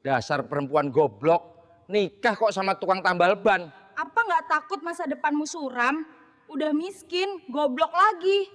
Dasar perempuan goblok, nikah kok sama tukang tambal ban. Apa nggak takut masa depanmu suram? Udah miskin, goblok lagi.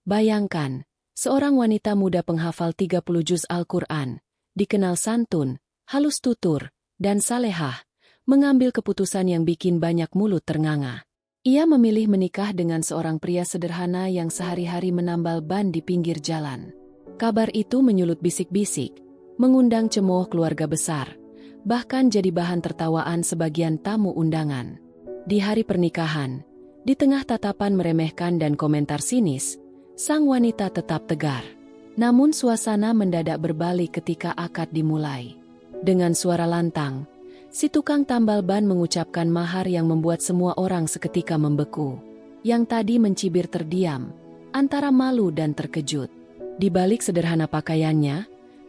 Bayangkan, seorang wanita muda penghafal 30 juz Al-Quran, dikenal santun, halus tutur, dan salehah, mengambil keputusan yang bikin banyak mulut ternganga. Ia memilih menikah dengan seorang pria sederhana yang sehari-hari menambal ban di pinggir jalan. Kabar itu menyulut bisik-bisik, mengundang cemooh keluarga besar, bahkan jadi bahan tertawaan sebagian tamu undangan. Di hari pernikahan, di tengah tatapan meremehkan dan komentar sinis, sang wanita tetap tegar. Namun suasana mendadak berbalik ketika akad dimulai. Dengan suara lantang, si tukang tambal ban mengucapkan mahar yang membuat semua orang seketika membeku. Yang tadi mencibir terdiam, antara malu dan terkejut. Di balik sederhana pakaiannya,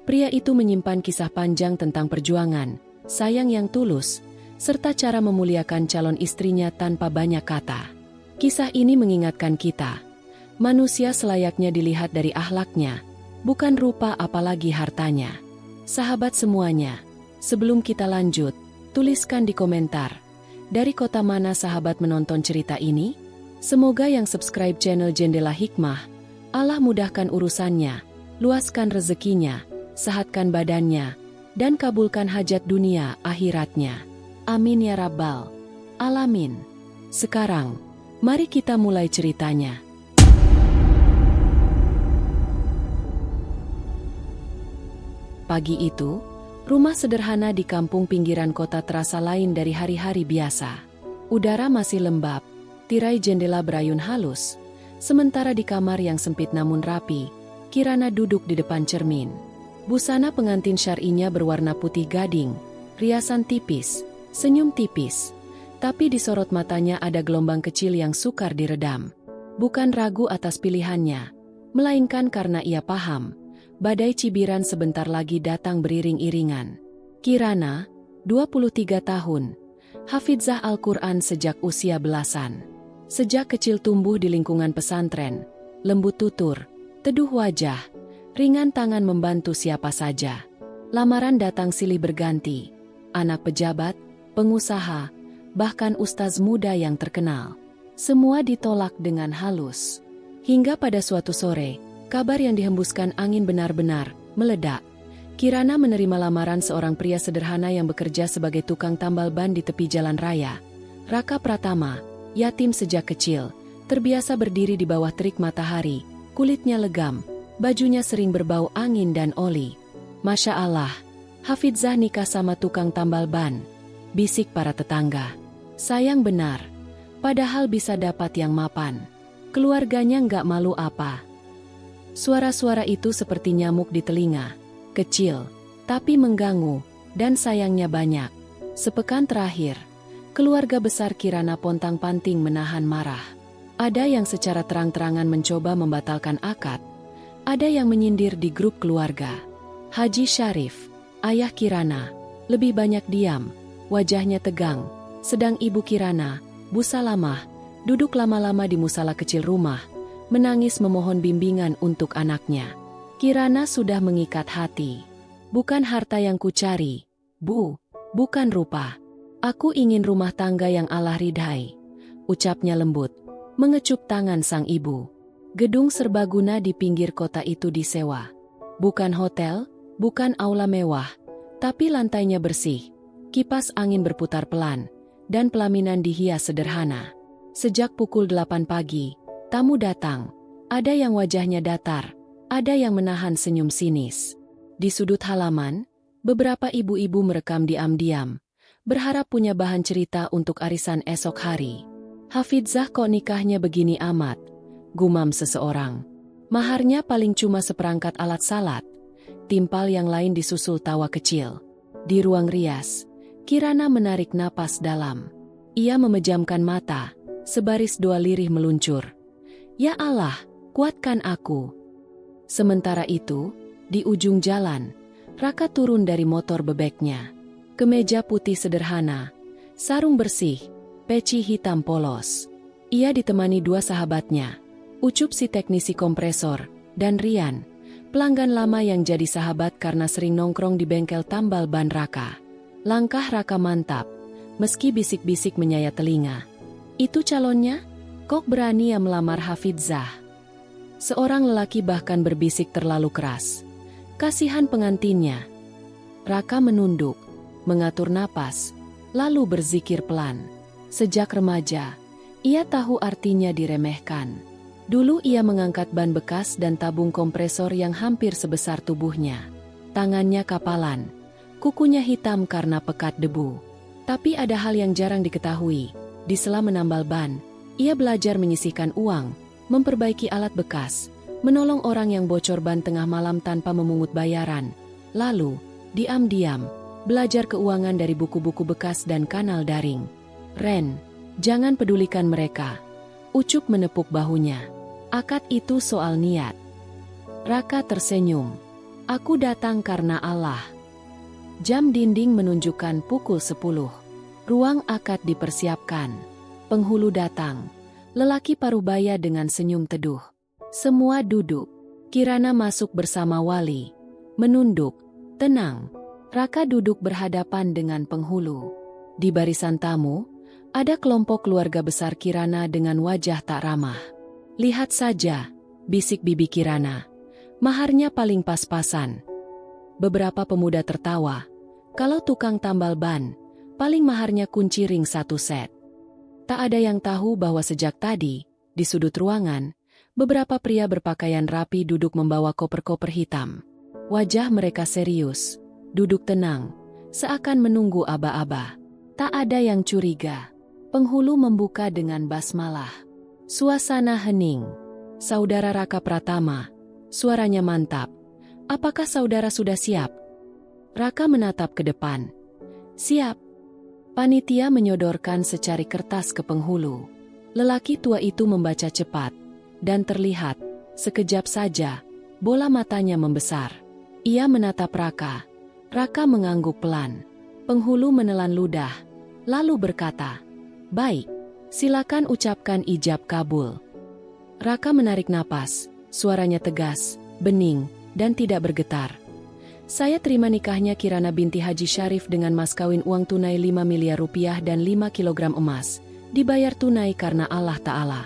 pria itu menyimpan kisah panjang tentang perjuangan, sayang yang tulus, serta cara memuliakan calon istrinya tanpa banyak kata. Kisah ini mengingatkan kita, manusia selayaknya dilihat dari akhlaknya, bukan rupa apalagi hartanya. Sahabat semuanya, sebelum kita lanjut, tuliskan di komentar, dari kota mana sahabat menonton cerita ini? Semoga yang subscribe channel Jendela Hikmah, Allah mudahkan urusannya, luaskan rezekinya, sehatkan badannya, dan kabulkan hajat dunia akhiratnya. Amin ya Rabbal Alamin. Sekarang, mari kita mulai ceritanya. Pagi itu, rumah sederhana di kampung pinggiran kota terasa lain dari hari-hari biasa. Udara masih lembab, tirai jendela berayun halus, sementara di kamar yang sempit namun rapi, Kirana duduk di depan cermin. Busana pengantin syar'inya berwarna putih gading, riasan tipis, senyum tipis, tapi di sorot matanya ada gelombang kecil yang sukar diredam. Bukan ragu atas pilihannya, melainkan karena ia paham, badai cibiran sebentar lagi datang beriring-iringan. Kirana, 23 tahun, hafizah Al-Quran sejak usia belasan. Sejak kecil tumbuh di lingkungan pesantren, lembut tutur, teduh wajah, ringan tangan membantu siapa saja. Lamaran datang silih berganti, anak pejabat, pengusaha, bahkan ustaz muda yang terkenal. Semua ditolak dengan halus. Hingga pada suatu sore, kabar yang dihembuskan angin benar-benar meledak. Kirana menerima lamaran seorang pria sederhana yang bekerja sebagai tukang tambal ban di tepi jalan raya. Raka Pratama, yatim sejak kecil, terbiasa berdiri di bawah terik matahari, kulitnya legam, bajunya sering berbau angin dan oli. Masya Allah, Hafizah nikah sama tukang tambal ban, bisik para tetangga. Sayang benar, padahal bisa dapat yang mapan. Keluarganya nggak malu apa. Suara-suara itu seperti nyamuk di telinga, kecil, tapi mengganggu, dan sayangnya banyak. Sepekan terakhir, keluarga besar Kirana pontang-panting menahan marah. Ada yang secara terang-terangan mencoba membatalkan akad, ada yang menyindir di grup keluarga. Haji Syarif, ayah Kirana, lebih banyak diam, wajahnya tegang, sedang ibu Kirana, Bu Salamah, duduk lama-lama di musala kecil rumah, menangis memohon bimbingan untuk anaknya. Kirana sudah mengikat hati. Bukan harta yang kucari, Bu, bukan rupa. Aku ingin rumah tangga yang Allah ridhai, ucapnya lembut, mengecup tangan sang ibu. Gedung serbaguna di pinggir kota itu disewa. Bukan hotel, bukan aula mewah, tapi lantainya bersih, kipas angin berputar pelan, dan pelaminan dihias sederhana. Sejak pukul 8 pagi, tamu datang. Ada yang wajahnya datar, ada yang menahan senyum sinis. Di sudut halaman, beberapa ibu-ibu merekam diam-diam, berharap punya bahan cerita untuk arisan esok hari. Hafizah kok nikahnya begini amat, gumam seseorang. Maharnya paling cuma seperangkat alat salat, timpal yang lain disusul tawa kecil. Di ruang rias, Kirana menarik napas dalam. Ia memejamkan mata, sebaris doa lirih meluncur. Ya Allah, kuatkan aku. Sementara itu, di ujung jalan, Raka turun dari motor bebeknya. Kemeja putih sederhana, sarung bersih, peci hitam polos. Ia ditemani dua sahabatnya, Ucup si teknisi kompresor, dan Rian, pelanggan lama yang jadi sahabat karena sering nongkrong di bengkel tambal ban Raka. Langkah Raka mantap, meski bisik-bisik menyayat telinga. Itu calonnya? Kok berani ya melamar Hafidzah? Seorang lelaki bahkan berbisik terlalu keras. Kasihan pengantinnya. Raka menunduk, mengatur napas, lalu berzikir pelan. Sejak remaja, ia tahu artinya diremehkan. Dulu ia mengangkat ban bekas dan tabung kompresor yang hampir sebesar tubuhnya. Tangannya kapalan, kukunya hitam karena pekat debu. Tapi ada hal yang jarang diketahui. Di sela menambal ban, ia belajar menyisihkan uang, memperbaiki alat bekas, menolong orang yang bocor ban tengah malam tanpa memungut bayaran. Lalu, diam-diam, belajar keuangan dari buku-buku bekas dan kanal daring. Ren, jangan pedulikan mereka. Ucup menepuk bahunya. Akad itu soal niat. Raka tersenyum. Aku datang karena Allah. Jam dinding menunjukkan pukul 10. Ruang akad dipersiapkan. Penghulu datang. Lelaki parubaya dengan senyum teduh. Semua duduk. Kirana masuk bersama Wali. Menunduk. Tenang. Raka duduk berhadapan dengan penghulu. Di barisan tamu, ada kelompok keluarga besar Kirana dengan wajah tak ramah. Lihat saja, bisik bibi Kirana. Maharnya paling pas-pasan. Beberapa pemuda tertawa. Kalau tukang tambal ban, paling maharnya kunci ring 1 set. Tak ada yang tahu bahwa sejak tadi, di sudut ruangan, beberapa pria berpakaian rapi duduk membawa koper-koper hitam. Wajah mereka serius, duduk tenang, seakan menunggu aba-aba. Tak ada yang curiga. Penghulu membuka dengan basmalah. Suasana hening. Saudara Raka Pratama. Suaranya mantap. Apakah saudara sudah siap? Raka menatap ke depan. Siap. Panitia menyodorkan secari kertas ke penghulu. Lelaki tua itu membaca cepat. Dan terlihat, sekejap saja, bola matanya membesar. Ia menatap Raka. Raka mengangguk pelan. Penghulu menelan ludah. Lalu berkata, baik. Silakan ucapkan ijab kabul. Raka menarik napas, suaranya tegas, bening, dan tidak bergetar. Saya terima nikahnya Kirana binti Haji Syarif dengan mas kawin uang tunai 5 miliar rupiah dan 5 kilogram emas, dibayar tunai karena Allah Ta'ala.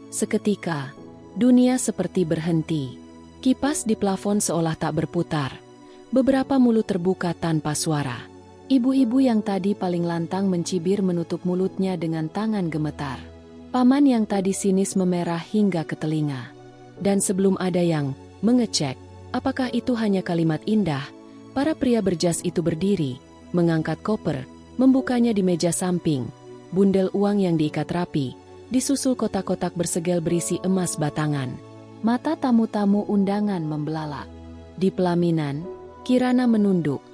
Seketika, dunia seperti berhenti. Kipas di plafon seolah tak berputar. Beberapa mulut terbuka tanpa suara. Ibu-ibu yang tadi paling lantang mencibir menutup mulutnya dengan tangan gemetar. Paman yang tadi sinis memerah hingga ke telinga. Dan sebelum ada yang mengecek, apakah itu hanya kalimat indah, para pria berjas itu berdiri, mengangkat koper, membukanya di meja samping, bundel uang yang diikat rapi, disusul kotak-kotak bersegel berisi emas batangan. Mata tamu-tamu undangan membelalak. Di pelaminan, Kirana menunduk,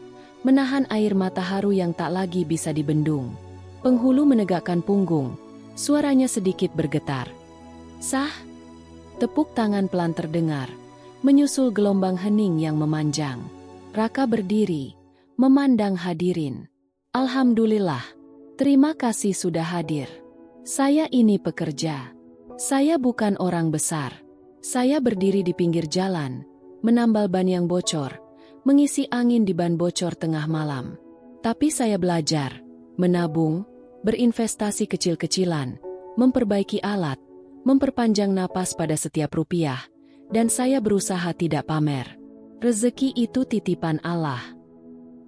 menahan air mata haru yang tak lagi bisa dibendung. Penghulu menegakkan punggung, suaranya sedikit bergetar. Sah? Tepuk tangan pelan terdengar, menyusul gelombang hening yang memanjang. Raka berdiri, memandang hadirin. Alhamdulillah, terima kasih sudah hadir. Saya ini pekerja. Saya bukan orang besar. Saya berdiri di pinggir jalan, menambal ban yang bocor, mengisi angin di ban bocor tengah malam. Tapi saya belajar, menabung, berinvestasi kecil-kecilan, memperbaiki alat, memperpanjang napas pada setiap rupiah, dan saya berusaha tidak pamer. Rezeki itu titipan Allah.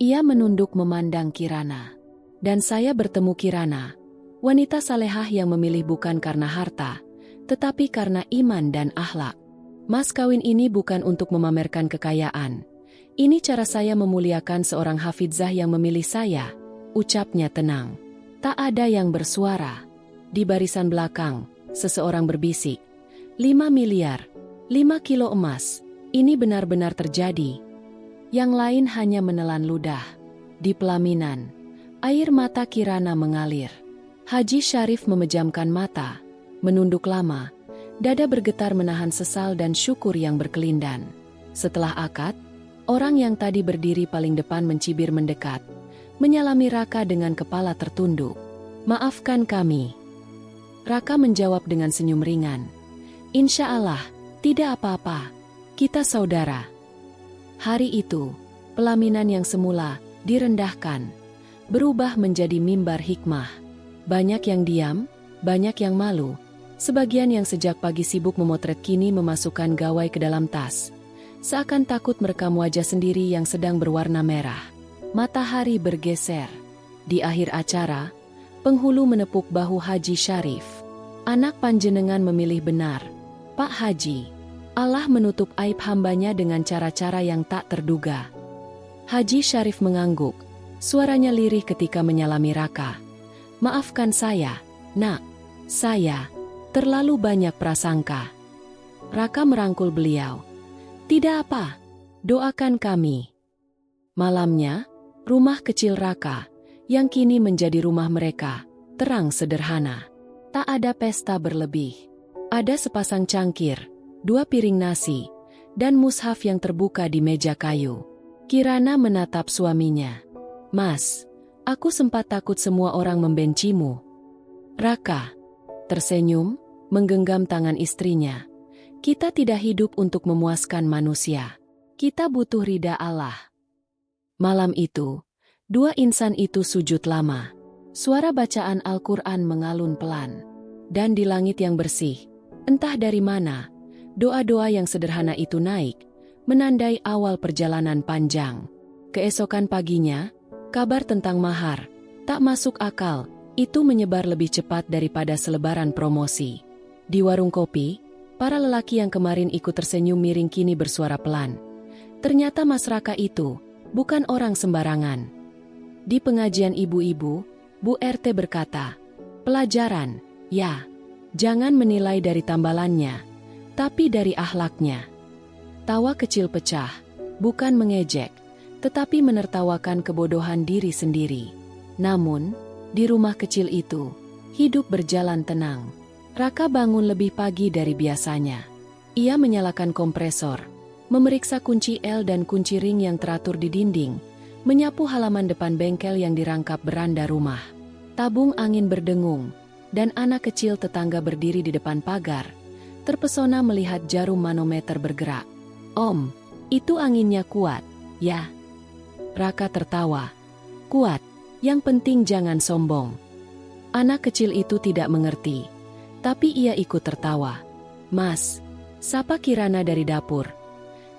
Ia menunduk memandang Kirana. Dan saya bertemu Kirana, wanita salehah yang memilih bukan karena harta, tetapi karena iman dan akhlak. Mas kawin ini bukan untuk memamerkan kekayaan. Ini cara saya memuliakan seorang Hafidzah yang memilih saya, ucapnya tenang. Tak ada yang bersuara. Di barisan belakang, seseorang berbisik. 5 miliar, 5 kilo emas, ini benar-benar terjadi. Yang lain hanya menelan ludah. Di pelaminan, air mata Kirana mengalir. Haji Syarif memejamkan mata, menunduk lama, dada bergetar menahan sesal dan syukur yang berkelindan. Setelah akad, orang yang tadi berdiri paling depan mencibir mendekat, menyalami Raka dengan kepala tertunduk. Maafkan kami. Raka menjawab dengan senyum ringan. Insya Allah, tidak apa-apa. Kita saudara. Hari itu, pelaminan yang semula direndahkan, berubah menjadi mimbar hikmah. Banyak yang diam, banyak yang malu. Sebagian yang sejak pagi sibuk memotret kini memasukkan gawai ke dalam tas. Seakan takut merekam wajah sendiri yang sedang berwarna merah. Matahari bergeser. Di akhir acara, penghulu menepuk bahu Haji Syarif. Anak panjenengan memilih benar, Pak Haji. Allah menutup aib hambanya dengan cara-cara yang tak terduga. Haji Syarif mengangguk, suaranya lirih ketika menyalami Raka. Maafkan saya, nak. Saya terlalu banyak prasangka. Raka merangkul beliau. Tidak apa, doakan kami. Malamnya, rumah kecil Raka, yang kini menjadi rumah mereka, terang sederhana. Tak ada pesta berlebih. Ada sepasang cangkir, 2 piring nasi, dan mushaf yang terbuka di meja kayu. Kirana menatap suaminya. Mas, aku sempat takut semua orang membencimu. Raka tersenyum, menggenggam tangan istrinya. Kita tidak hidup untuk memuaskan manusia. Kita butuh ridha Allah. Malam itu, 2 insan itu sujud lama. Suara bacaan Al-Quran mengalun pelan. Dan di langit yang bersih, entah dari mana, doa-doa yang sederhana itu naik, menandai awal perjalanan panjang. Keesokan paginya, kabar tentang mahar, tak masuk akal, itu menyebar lebih cepat daripada selebaran promosi. Di warung kopi, para lelaki yang kemarin ikut tersenyum miring kini bersuara pelan. Ternyata Mas Raka itu bukan orang sembarangan. Di pengajian ibu-ibu, Bu RT berkata, pelajaran, ya, jangan menilai dari tambalannya, tapi dari akhlaknya. Tawa kecil pecah, bukan mengejek, tetapi menertawakan kebodohan diri sendiri. Namun, di rumah kecil itu, hidup berjalan tenang. Raka bangun lebih pagi dari biasanya. Ia menyalakan kompresor, memeriksa kunci L dan kunci ring yang teratur di dinding, menyapu halaman depan bengkel yang dirangkap beranda rumah. Tabung angin berdengung, dan anak kecil tetangga berdiri di depan pagar, terpesona melihat jarum manometer bergerak. Om, itu anginnya kuat, ya? Raka tertawa. Kuat, yang penting jangan sombong. Anak kecil itu tidak mengerti, tapi ia ikut tertawa. Mas, sapa Kirana dari dapur.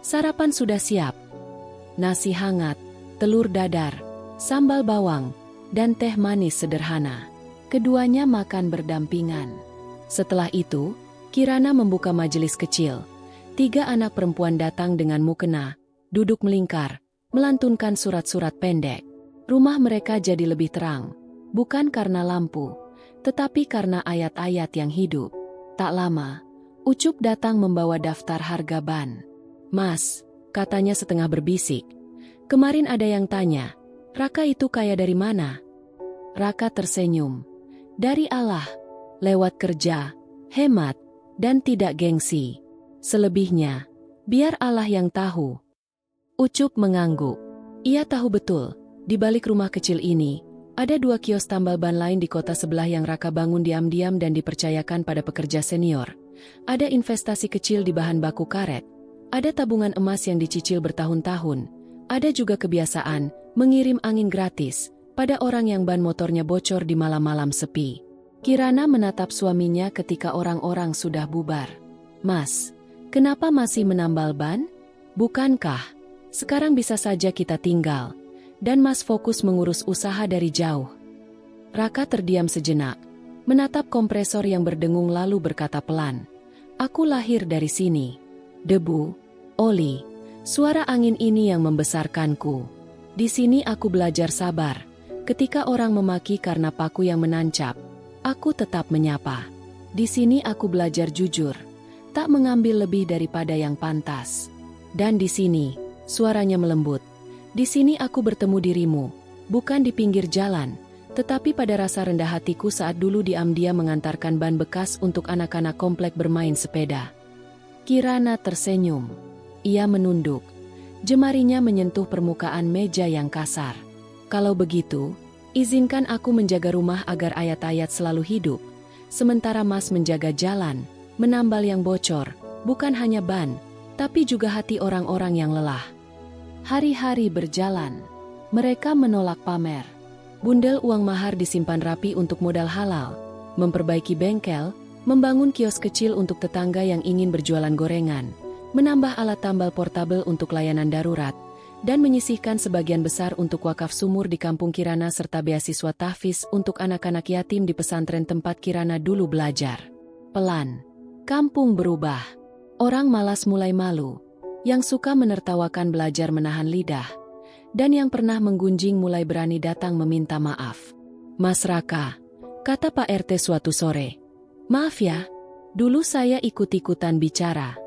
Sarapan sudah siap. Nasi hangat, telur dadar, sambal bawang, dan teh manis sederhana. Keduanya makan berdampingan. Setelah itu, Kirana membuka majelis kecil. 3 anak perempuan datang dengan mukena, duduk melingkar, melantunkan surat-surat pendek. Rumah mereka jadi lebih terang, bukan karena lampu, tetapi karena ayat-ayat yang hidup. Tak lama, Ucup datang membawa daftar harga ban. Mas, katanya setengah berbisik, kemarin ada yang tanya, Raka itu kaya dari mana? Raka tersenyum. Dari Allah, lewat kerja, hemat, dan tidak gengsi. Selebihnya, biar Allah yang tahu. Ucup mengangguk. Ia tahu betul, di balik rumah kecil ini, ada 2 kios tambal ban lain di kota sebelah yang Raka bangun diam-diam dan dipercayakan pada pekerja senior. Ada investasi kecil di bahan baku karet, ada tabungan emas yang dicicil bertahun-tahun, ada juga kebiasaan mengirim angin gratis pada orang yang ban motornya bocor di malam-malam sepi. Kirana menatap suaminya ketika orang-orang sudah bubar. Mas, kenapa masih menambal ban? Bukankah sekarang bisa saja kita tinggal, dan Mas fokus mengurus usaha dari jauh? Raka terdiam sejenak, menatap kompresor yang berdengung lalu berkata pelan, aku lahir dari sini. Debu, oli, suara angin ini yang membesarkanku. Di sini aku belajar sabar. Ketika orang memaki karena paku yang menancap, aku tetap menyapa. Di sini aku belajar jujur, tak mengambil lebih daripada yang pantas. Dan di sini, suaranya melembut, di sini aku bertemu dirimu, bukan di pinggir jalan, tetapi pada rasa rendah hatiku saat dulu diam-diam mengantarkan ban bekas untuk anak-anak komplek bermain sepeda. Kirana tersenyum. Ia menunduk. Jemarinya menyentuh permukaan meja yang kasar. Kalau begitu, izinkan aku menjaga rumah agar ayat-ayat selalu hidup, sementara Mas menjaga jalan, menambal yang bocor, bukan hanya ban, tapi juga hati orang-orang yang lelah. Hari-hari berjalan. Mereka menolak pamer. Bundel uang mahar disimpan rapi untuk modal halal, memperbaiki bengkel, membangun kios kecil untuk tetangga yang ingin berjualan gorengan, menambah alat tambal portabel untuk layanan darurat, dan menyisihkan sebagian besar untuk wakaf sumur di kampung Kirana serta beasiswa tahfiz untuk anak-anak yatim di pesantren tempat Kirana dulu belajar. Pelan, kampung berubah. Orang malas mulai malu, yang suka menertawakan belajar menahan lidah, dan yang pernah menggunjing mulai berani datang meminta maaf. "Mas Raka," kata Pak RT suatu sore. "Maaf ya, dulu saya ikut-ikutan bicara."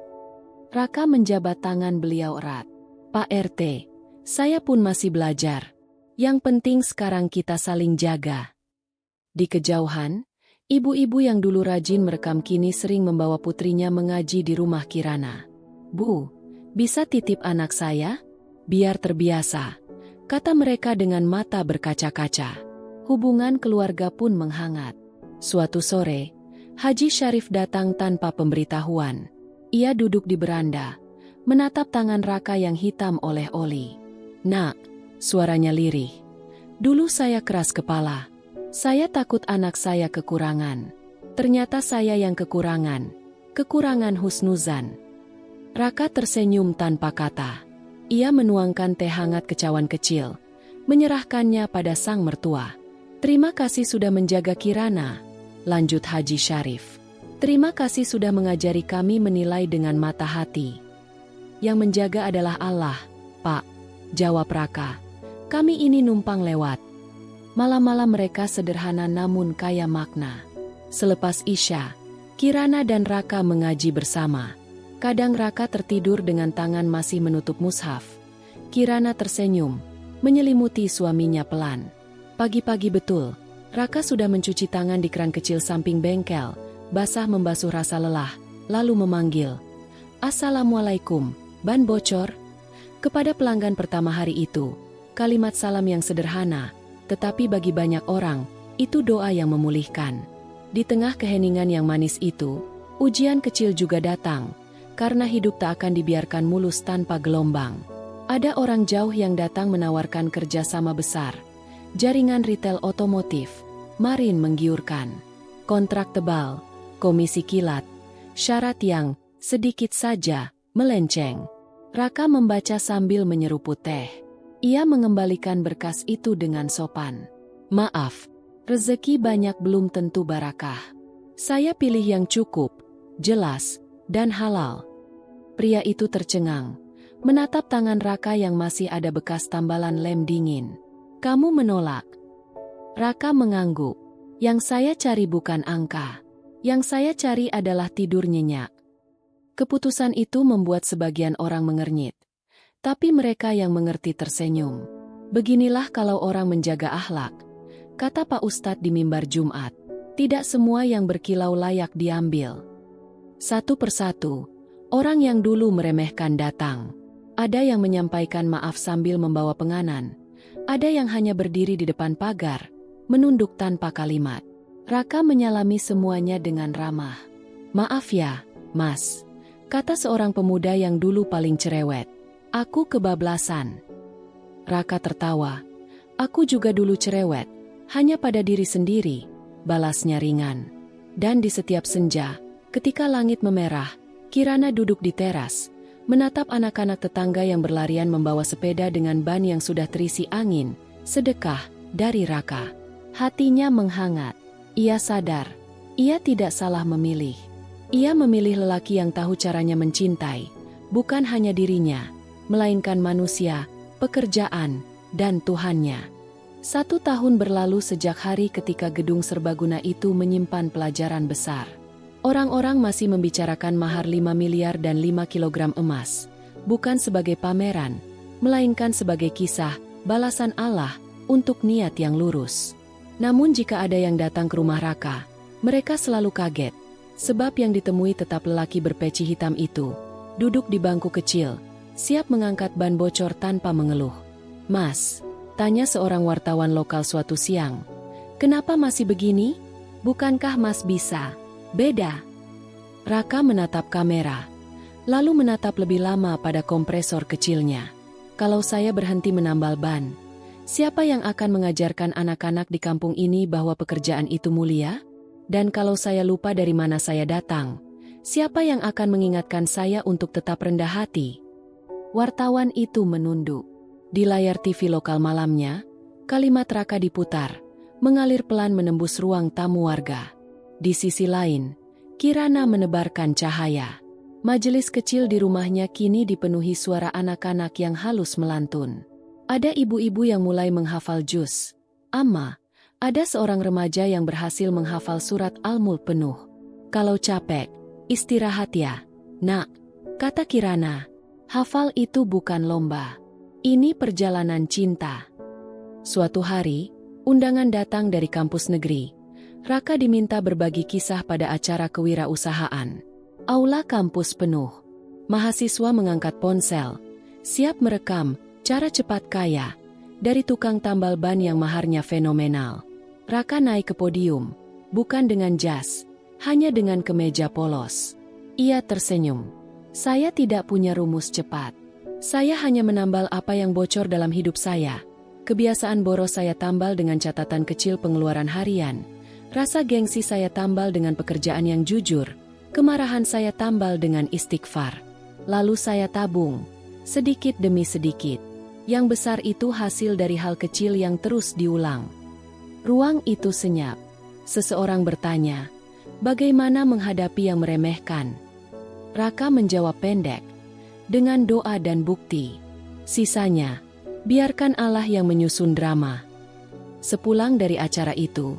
Raka menjabat tangan beliau erat. "Pak RT, saya pun masih belajar. Yang penting sekarang kita saling jaga." Di kejauhan, ibu-ibu yang dulu rajin merekam kini sering membawa putrinya mengaji di rumah Kirana. "Bu, bisa titip anak saya? Biar terbiasa," kata mereka dengan mata berkaca-kaca. Hubungan keluarga pun menghangat. Suatu sore, Haji Syarif datang tanpa pemberitahuan. Ia duduk di beranda, menatap tangan Raka yang hitam oleh oli. "Nak," suaranya lirih. "Dulu saya keras kepala. Saya takut anak saya kekurangan. Ternyata saya yang kekurangan husnuzan." Raka tersenyum tanpa kata. Ia menuangkan teh hangat ke cawan kecil, menyerahkannya pada sang mertua. "Terima kasih sudah menjaga Kirana," lanjut Haji Syarif. "Terima kasih sudah mengajari kami menilai dengan mata hati." "Yang menjaga adalah Allah, Pak," jawab Raka. "Kami ini numpang lewat." Malam-malam mereka sederhana namun kaya makna. Selepas Isya, Kirana dan Raka mengaji bersama. Kadang Raka tertidur dengan tangan masih menutup mushaf. Kirana tersenyum, menyelimuti suaminya pelan. Pagi-pagi betul, Raka sudah mencuci tangan di keran kecil samping bengkel, basah membasuh rasa lelah, lalu memanggil, "Assalamualaikum, ban bocor." Kepada pelanggan pertama hari itu, kalimat salam yang sederhana, tetapi bagi banyak orang, itu doa yang memulihkan. Di tengah keheningan yang manis itu, ujian kecil juga datang, karena hidup tak akan dibiarkan mulus tanpa gelombang. Ada orang jauh yang datang menawarkan kerjasama besar. Jaringan retail otomotif, marin menggiurkan. Kontrak tebal, komisi kilat, syarat yang sedikit saja melenceng. Raka membaca sambil menyeruput teh. Ia mengembalikan berkas itu dengan sopan. "Maaf, rezeki banyak belum tentu barakah. Saya pilih yang cukup, jelas, dan halal." Pria itu tercengang, menatap tangan Raka yang masih ada bekas tambalan lem dingin. "Kamu menolak?" Raka mengangguk. "Yang saya cari bukan angka. Yang saya cari adalah tidur nyenyak." Keputusan itu membuat sebagian orang mengernyit. Tapi mereka yang mengerti tersenyum. "Beginilah kalau orang menjaga akhlak," kata Pak Ustadz di mimbar Jumat. "Tidak semua yang berkilau layak diambil." Satu persatu, orang yang dulu meremehkan datang. Ada yang menyampaikan maaf sambil membawa penganan. Ada yang hanya berdiri di depan pagar, menunduk tanpa kalimat. Raka menyalami semuanya dengan ramah. "Maaf ya, Mas," kata seorang pemuda yang dulu paling cerewet. "Aku kebablasan." Raka tertawa. "Aku juga dulu cerewet, hanya pada diri sendiri," balasnya ringan. Dan di setiap senja, ketika langit memerah, Kirana duduk di teras, menatap anak-anak tetangga yang berlarian membawa sepeda dengan ban yang sudah terisi angin, sedekah dari Raka. Hatinya menghangat. Ia sadar, ia tidak salah memilih. Ia memilih lelaki yang tahu caranya mencintai, bukan hanya dirinya, melainkan manusia, pekerjaan, dan Tuhannya. 1 tahun berlalu sejak hari ketika gedung serbaguna itu menyimpan pelajaran besar. Orang-orang masih membicarakan mahar 5 miliar dan 5 kilogram emas, bukan sebagai pameran, melainkan sebagai kisah, balasan Allah, untuk niat yang lurus. Namun jika ada yang datang ke rumah Raka, mereka selalu kaget, sebab yang ditemui tetap lelaki berpeci hitam itu, duduk di bangku kecil, siap mengangkat ban bocor tanpa mengeluh. "Mas," tanya seorang wartawan lokal suatu siang, "kenapa masih begini? Bukankah Mas bisa beda?" Raka menatap kamera. lalu menatap lebih lama pada kompresor kecilnya. Kalau saya berhenti menambal ban, siapa yang akan mengajarkan anak-anak di kampung ini bahwa pekerjaan itu mulia? Dan kalau saya lupa dari mana saya datang, siapa yang akan mengingatkan saya untuk tetap rendah hati? Wartawan itu menunduk. Di layar TV lokal malamnya, kalimat Raka diputar, mengalir pelan menembus ruang tamu warga. Di sisi lain, Kirana menebarkan cahaya. Majelis kecil di rumahnya kini dipenuhi suara anak-anak yang halus melantun. Ada ibu-ibu yang mulai menghafal juz amma, ada seorang remaja yang berhasil menghafal surat Al-Mulk penuh. Kalau capek, istirahat ya, nak, kata Kirana. Hafal itu bukan lomba. Ini perjalanan cinta. Suatu hari, undangan datang dari kampus negeri. Raka diminta berbagi kisah pada acara kewirausahaan. Aula kampus penuh. Mahasiswa mengangkat ponsel, siap merekam cara cepat kaya dari tukang tambal ban yang maharnya fenomenal. Raka naik ke podium, bukan dengan jas, hanya dengan kemeja polos. Ia tersenyum. Saya tidak punya rumus cepat. Saya hanya menambal apa yang bocor dalam hidup saya. Kebiasaan boros saya tambal dengan catatan kecil pengeluaran harian. Rasa gengsi saya tambal dengan pekerjaan yang jujur. Kemarahan saya tambal dengan istighfar. Lalu saya tabung, sedikit demi sedikit. Yang besar itu hasil dari hal kecil yang terus diulang. Ruang itu senyap. Seseorang bertanya, bagaimana menghadapi yang meremehkan? Raka menjawab pendek, dengan doa dan bukti. Sisanya, biarkan Allah yang menyusun drama. Sepulang dari acara itu,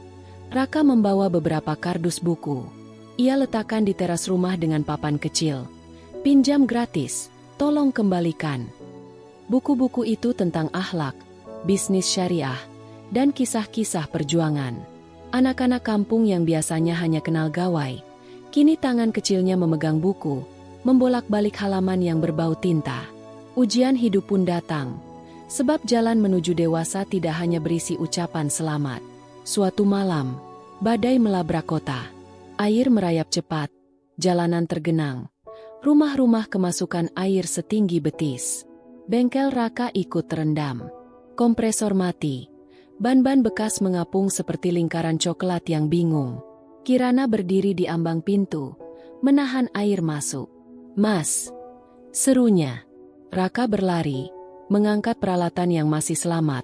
Raka membawa beberapa kardus buku. Ia letakkan di teras rumah dengan papan kecil. Pinjam gratis, tolong kembalikan. Buku-buku itu tentang akhlak, bisnis syariah, dan kisah-kisah perjuangan. Anak-anak kampung yang biasanya hanya kenal gawai, kini tangan kecilnya memegang buku, membolak-balik halaman yang berbau tinta. Ujian hidup pun datang, sebab jalan menuju dewasa tidak hanya berisi ucapan selamat. Suatu malam, badai melabrak kota. Air merayap cepat, jalanan tergenang. Rumah-rumah kemasukan air setinggi betis. Bengkel Raka ikut terendam. Kompresor mati. Ban-ban bekas mengapung seperti lingkaran coklat yang bingung. Kirana berdiri di ambang pintu, menahan air masuk. Mas, serunya. Raka berlari, mengangkat peralatan yang masih selamat,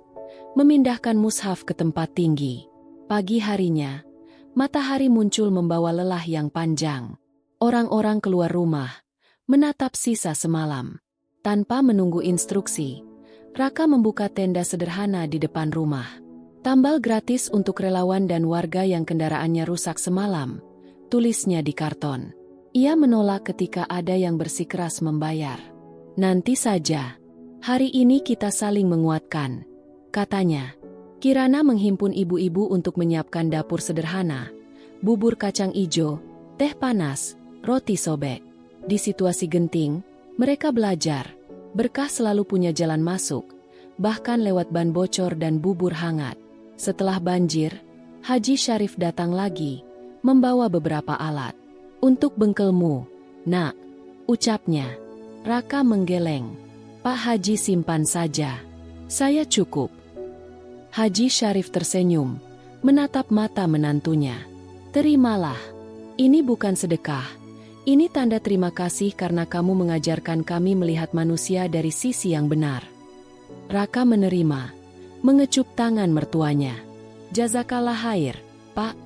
memindahkan mushaf ke tempat tinggi. Pagi harinya, matahari muncul membawa lelah yang panjang. Orang-orang keluar rumah, menatap sisa semalam. Tanpa menunggu instruksi, Raka membuka tenda sederhana di depan rumah. Tambal gratis untuk relawan dan warga yang kendaraannya rusak semalam, tulisnya di karton. Ia menolak ketika ada yang bersikeras membayar. Nanti saja, hari ini kita saling menguatkan, katanya. Kirana menghimpun ibu-ibu untuk menyiapkan dapur sederhana, bubur kacang ijo, teh panas, roti sobek. Di situasi genting, mereka belajar, berkah selalu punya jalan masuk, bahkan lewat ban bocor dan bubur hangat. Setelah banjir, Haji Syarif datang lagi, membawa beberapa alat. Untuk bengkelmu, nak, ucapnya. Raka menggeleng. Pak Haji simpan saja. Saya cukup. Haji Syarif tersenyum, menatap mata menantunya. Terimalah. Ini bukan sedekah. Ini tanda terima kasih karena kamu mengajarkan kami melihat manusia dari sisi yang benar. Raka menerima. Mengecup tangan mertuanya. Jazakallah khair, Pak.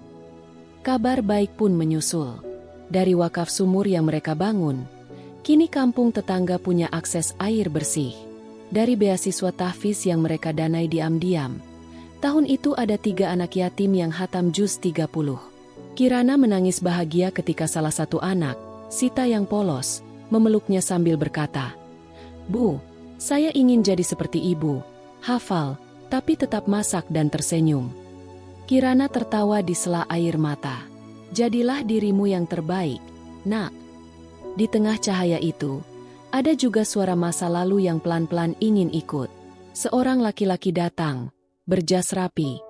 Kabar baik pun menyusul. Dari wakaf sumur yang mereka bangun, kini kampung tetangga punya akses air bersih. Dari beasiswa tahfiz yang mereka danai diam-diam, tahun itu ada 3 anak yatim yang hatam juz 30. Kirana menangis bahagia ketika salah satu anak, Sita yang polos, memeluknya sambil berkata, "Bu, saya ingin jadi seperti ibu, hafal, tapi tetap masak dan tersenyum." Kirana tertawa di sela air mata. Jadilah dirimu yang terbaik, nak. Di tengah cahaya itu, ada juga suara masa lalu yang pelan-pelan ingin ikut. Seorang laki-laki datang, berjas rapi,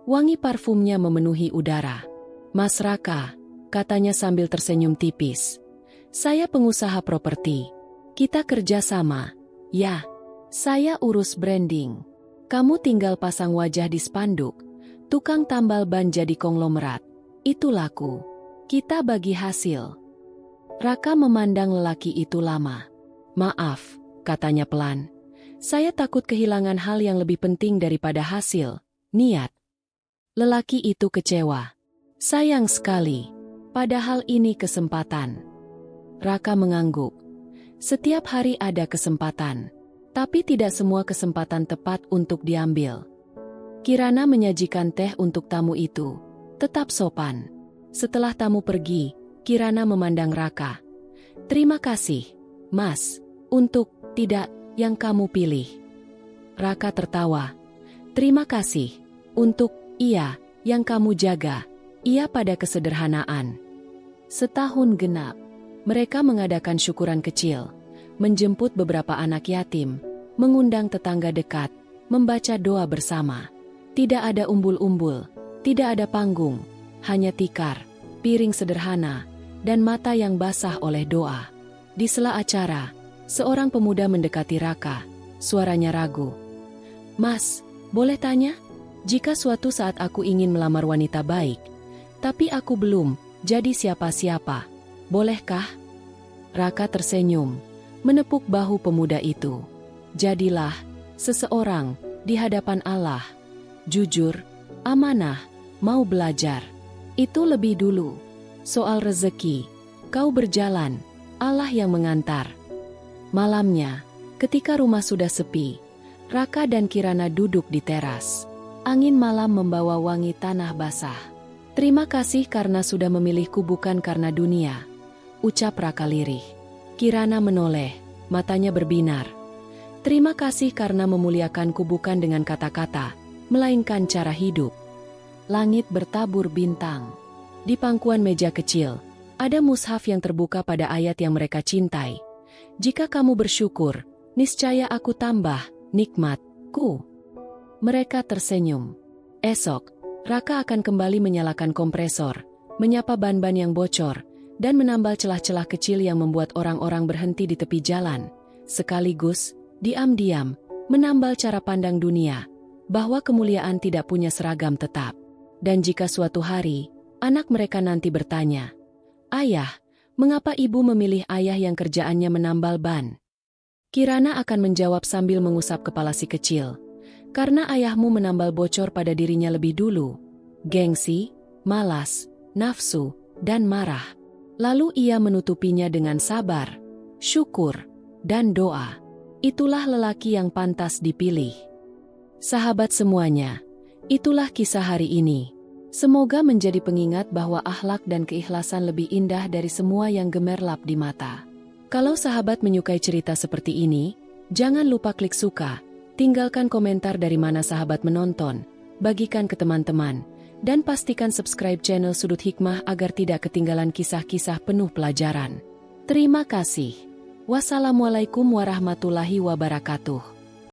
wangi parfumnya memenuhi udara. "Mas Raka," katanya sambil tersenyum tipis. Saya pengusaha properti. Kita kerja sama. Ya, saya urus branding. Kamu tinggal pasang wajah di spanduk. Tukang tambal ban jadi konglomerat. Itu laku. Kita bagi hasil. Raka memandang lelaki itu lama. Maaf, katanya pelan. Saya takut kehilangan hal yang lebih penting daripada hasil, niat. Lelaki itu kecewa. Sayang sekali. Padahal ini kesempatan. Raka mengangguk. Setiap hari ada kesempatan. Tapi tidak semua kesempatan tepat untuk diambil. Kirana menyajikan teh untuk tamu itu. Tetap sopan. Setelah tamu pergi, Kirana memandang Raka. Terima kasih, Mas, untuk tidak yang kamu pilih. Raka tertawa. Terima kasih untuk iya yang kamu jaga. Ia pada kesederhanaan. Setahun genap. Mereka mengadakan syukuran kecil, menjemput beberapa anak yatim, mengundang tetangga dekat, membaca doa bersama. Tidak ada umbul-umbul, tidak ada panggung, hanya tikar, piring sederhana, dan mata yang basah oleh doa. Di sela acara, seorang pemuda mendekati Raka, suaranya ragu. Mas, boleh tanya? Jika suatu saat aku ingin melamar wanita baik, tapi aku belum jadi siapa-siapa, bolehkah? Raka tersenyum, menepuk bahu pemuda itu. Jadilah seseorang di hadapan Allah. Jujur, amanah, mau belajar. Itu lebih dulu. Soal rezeki, kau berjalan, Allah yang mengantar. Malamnya, ketika rumah sudah sepi, Raka dan Kirana duduk di teras. Angin malam membawa wangi tanah basah. Terima kasih karena sudah memilihku bukan karena dunia, ucap Raka lirih. Kirana menoleh, matanya berbinar. Terima kasih karena memuliakanku bukan dengan kata-kata, melainkan cara hidup. Langit bertabur bintang. Di pangkuan meja kecil, ada mushaf yang terbuka pada ayat yang mereka cintai. Jika kamu bersyukur, niscaya aku tambah nikmatku. Mereka tersenyum. Esok, Raka akan kembali menyalakan kompresor, menyapa ban-ban yang bocor, dan menambal celah-celah kecil yang membuat orang-orang berhenti di tepi jalan, sekaligus, diam-diam, menambal cara pandang dunia, bahwa kemuliaan tidak punya seragam tetap. Dan jika suatu hari, anak mereka nanti bertanya, Ayah, mengapa ibu memilih ayah yang kerjaannya menambal ban? Kirana akan menjawab sambil mengusap kepala si kecil, karena ayahmu menambal bocor pada dirinya lebih dulu. Gengsi, malas, nafsu, dan marah. Lalu ia menutupinya dengan sabar, syukur, dan doa. Itulah lelaki yang pantas dipilih. Sahabat semuanya, itulah kisah hari ini. Semoga menjadi pengingat bahwa akhlak dan keikhlasan lebih indah dari semua yang gemerlap di mata. Kalau sahabat menyukai cerita seperti ini, jangan lupa klik suka, tinggalkan komentar dari mana sahabat menonton, bagikan ke teman-teman, dan pastikan subscribe channel Sudut Hikmah agar tidak ketinggalan kisah-kisah penuh pelajaran. Terima kasih. Wassalamualaikum warahmatullahi wabarakatuh.